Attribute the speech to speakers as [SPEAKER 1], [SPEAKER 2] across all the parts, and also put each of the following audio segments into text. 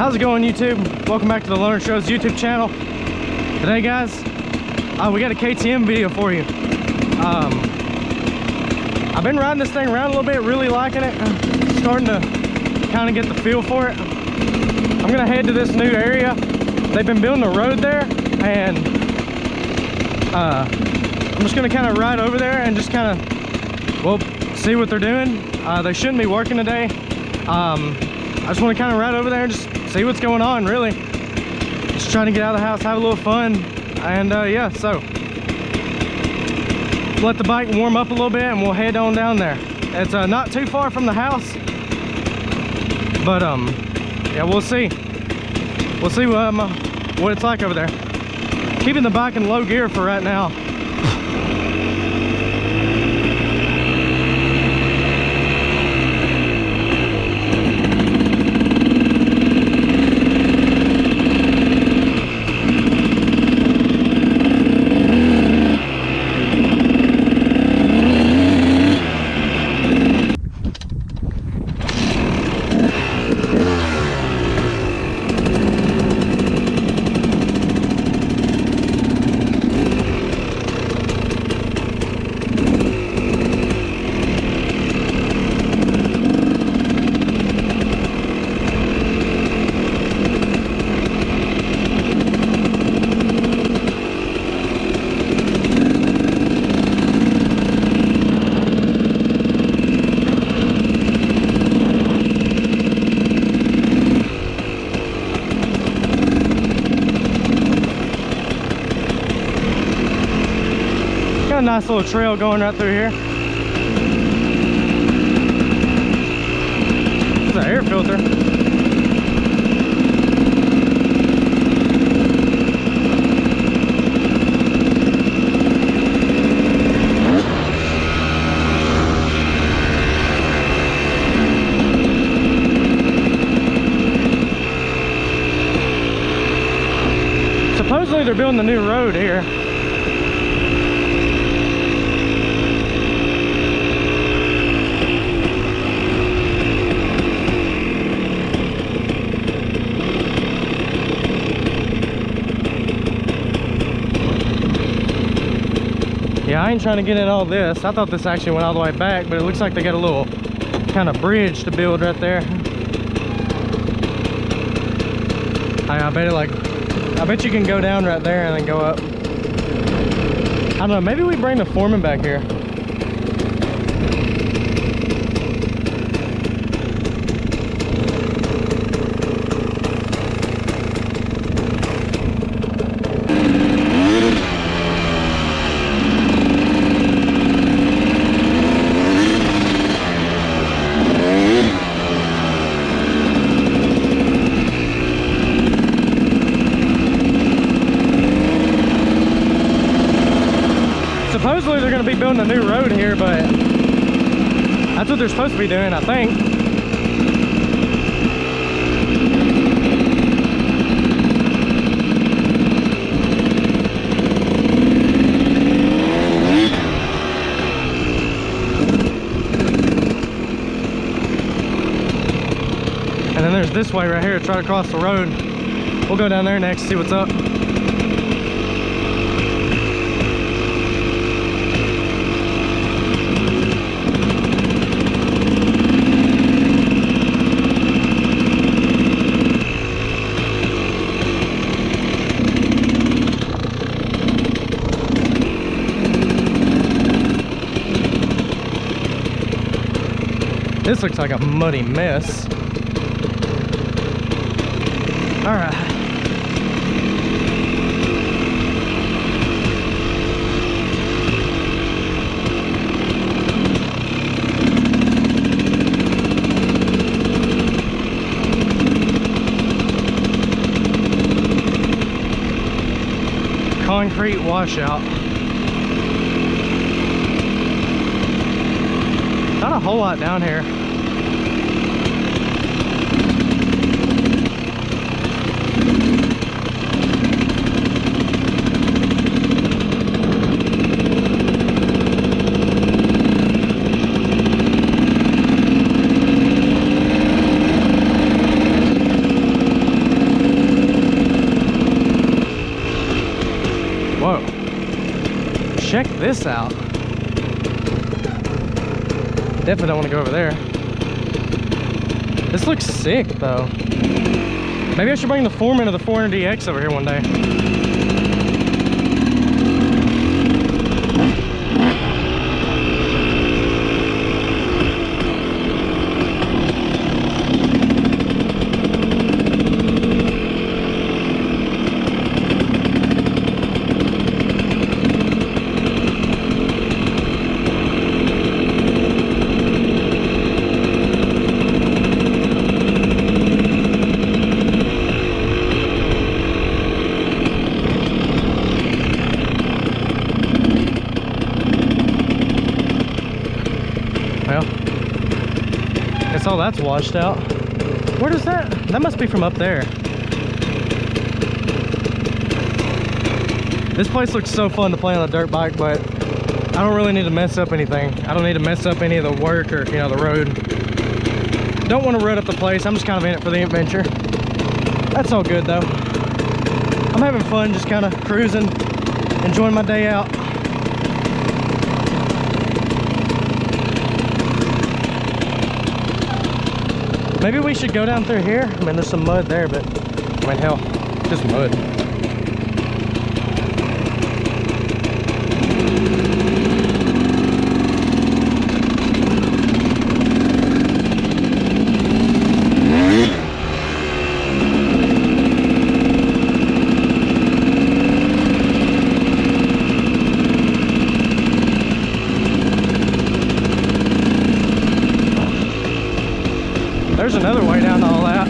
[SPEAKER 1] How's it going, YouTube? Welcome back to the LonerTrails YouTube channel. Today, guys, we got a KTM video for you. I've been riding this thing around a little bit, really liking it. Starting to kind of get the feel for it. I'm gonna head to this new area. They've been building a road there, and I'm just gonna kind of ride over there and just kind of, well, see what they're doing. They shouldn't be working today. I just want to kind of ride over there and just see what's going on, really. Just trying to get out of the house, have a little fun, and yeah, so let the bike warm up a little bit and we'll head on down there. It's not too far from the house, but yeah, we'll see what it's like over there. Keeping the bike in low gear for right now. A nice little trail going right through here. There's an air filter. Supposedly they're building a new road here. Yeah, I ain't trying to get in all this. I thought this actually went all the way back, but it looks like they got a little kind of bridge to build right there. I bet you can go down right there and then go up. I don't know, maybe we bring the foreman back here. Supposedly they're going to be building a new road here, but that's what they're supposed to be doing, I think. And then there's this way right here, try to cross the road. We'll go down there next, see what's up. This looks like a muddy mess. All right. Concrete washout. Not a whole lot down here. check this out. Definitely don't want to go over there. This looks sick though. Maybe I should bring the Foreman of the 400DX over here one day. Guess all that's washed out. Where does that? That must be from up there. This place looks so fun to play on a dirt bike, but I don't really need to mess up anything. I don't need to mess up any of the work or, you know, the road. Don't want to rut up the place. I'm just kind of in it for the adventure. That's all good though. I'm having fun, just kind of cruising, enjoying my day out. Maybe we should go down through here. I mean, there's some mud there, but I mean, hell, just mud. There's another way down all that.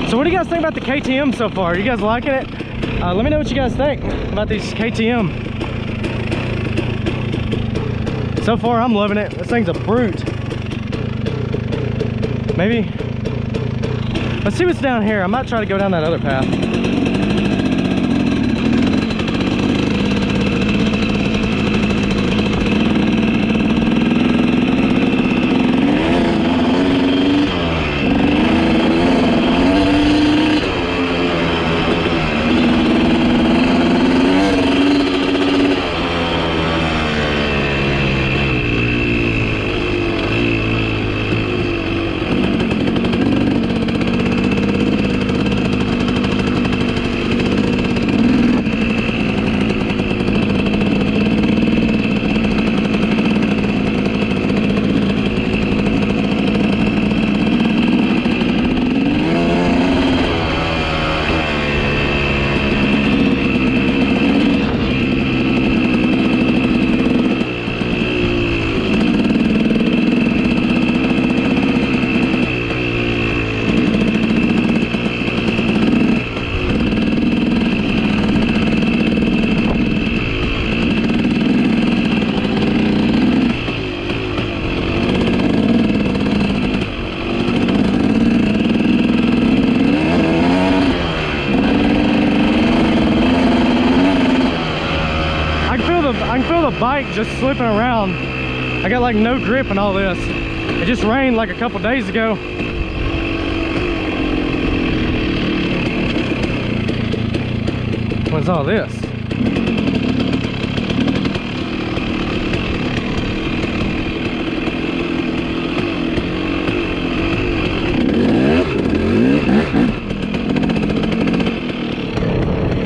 [SPEAKER 1] So what do you guys think about the KTM so far? Are you guys liking it? Let me know what you guys think about these KTM. So far, I'm loving it. This thing's a brute. Maybe. Let's see what's down here. I might try to go down that other path. I can feel the bike just slipping around. I got like no grip and all this. It just rained like a couple days ago. What's all this?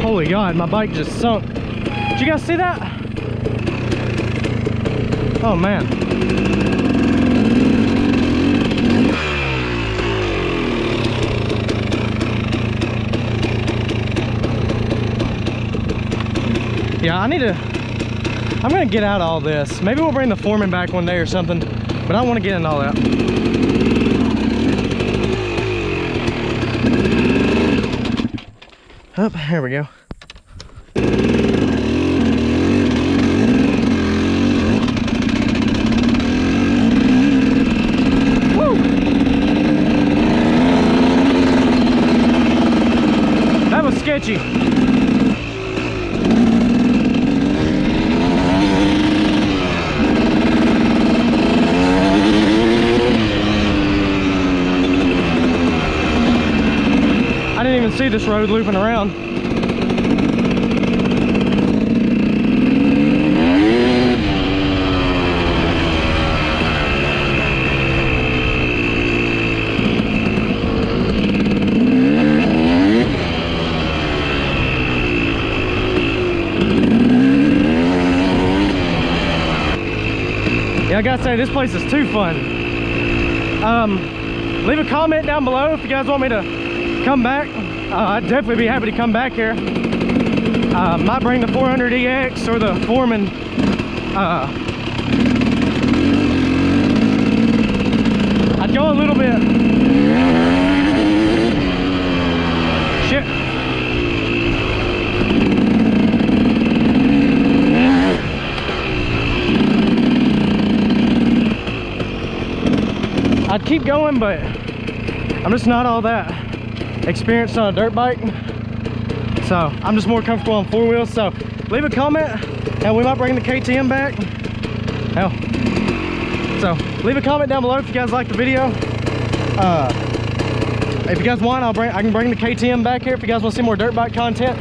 [SPEAKER 1] Holy God, my bike just sunk. Did you guys see that? Oh man. Yeah, I'm gonna get out of all this. Maybe we'll bring the Foreman back one day or something, but I don't want to get in all that. Up, here we go. Woo! That was sketchy. I didn't even see this road looping around. Yeah, I gotta say, this place is too fun. Leave a comment down below if you guys want me to come back. I'd definitely be happy to come back here. Might bring the 400EX or the Foreman. I'd go a little bit. Shit. I'd keep going, but I'm just not all that experienced on a dirt bike, so I'm just more comfortable on four wheels. So leave a comment and we might bring the KTM back. Hell, so leave a comment down below if you guys like the video. If you guys want, I can bring the KTM back here if you guys want to see more dirt bike content.